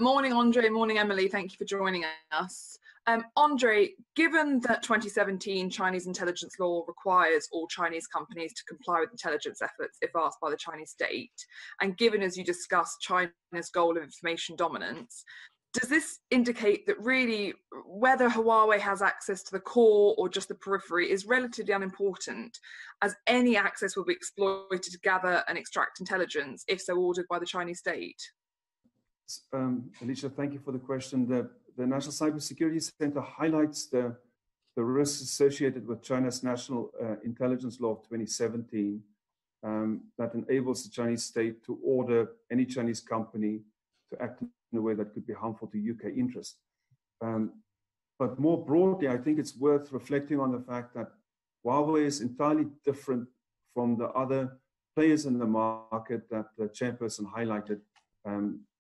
Morning, Andre. Morning, Emily. Thank you for joining us. Andre, given that 2017 Chinese intelligence law requires all Chinese companies to comply with intelligence efforts if asked by the Chinese state, and given, as you discussed, China's goal of information dominance, does this indicate that really whether Huawei has access to the core or just the periphery is relatively unimportant, as any access will be exploited to gather and extract intelligence if so ordered by the Chinese state? Alicia, thank you for the question. The National Cybersecurity Center highlights the risks associated with China's National Intelligence Law of 2017 that enables the Chinese state to order any Chinese company to act in a way that could be harmful to UK interests. But more broadly, I think it's worth reflecting on the fact that Huawei is entirely different from the other players in the market that the chairperson highlighted.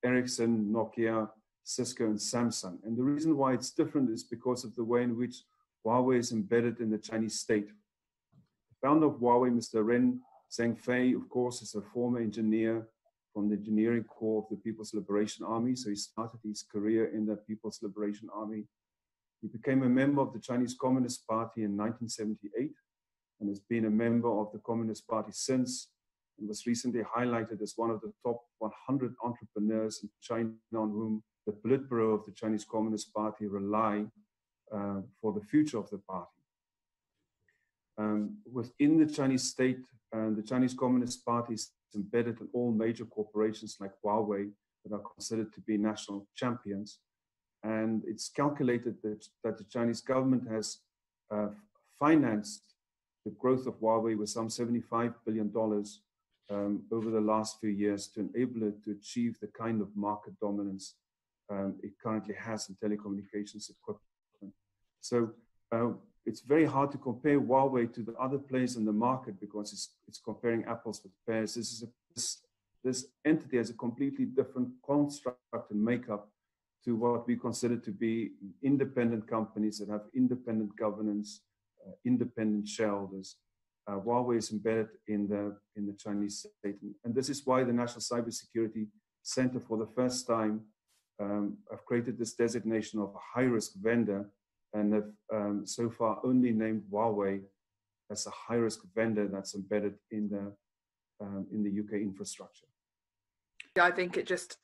Ericsson, Nokia, Cisco, and Samsung. And the reason why it's different is because of the way in which Huawei is embedded in the Chinese state. The founder of Huawei, Mr. Ren Zhengfei, of course, is a former engineer from the engineering corps of the People's Liberation Army. So he started his career in the People's Liberation Army. He became a member of the Chinese Communist Party in 1978 and has been a member of the Communist Party since, and was recently highlighted as one of the top 100 entrepreneurs in China on whom the Politburo of the Chinese Communist Party rely for the future of the party. Within the Chinese state, the Chinese Communist Party is embedded in all major corporations like Huawei that are considered to be national champions. And it's calculated that the Chinese government has financed the growth of Huawei with some $75 billion over the last few years to enable it to achieve the kind of market dominance it currently has in telecommunications equipment. So it's very hard to compare Huawei to the other players in the market because it's comparing apples with pears. This entity has a completely different construct and makeup to what we consider to be independent companies that have independent governance, independent shareholders. Huawei is embedded in the Chinese state. And this is why the National Cybersecurity Center, for the first time, have created this designation of a high-risk vendor, and have so far only named Huawei as a high-risk vendor that's embedded in the UK infrastructure. I think it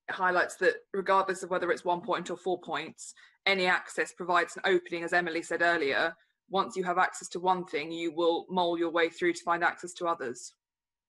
highlights that regardless of whether it's 1 point or 4 points, any access provides an opening, as Emily said earlier. Once you have access to one thing, you will mole your way through to find access to others.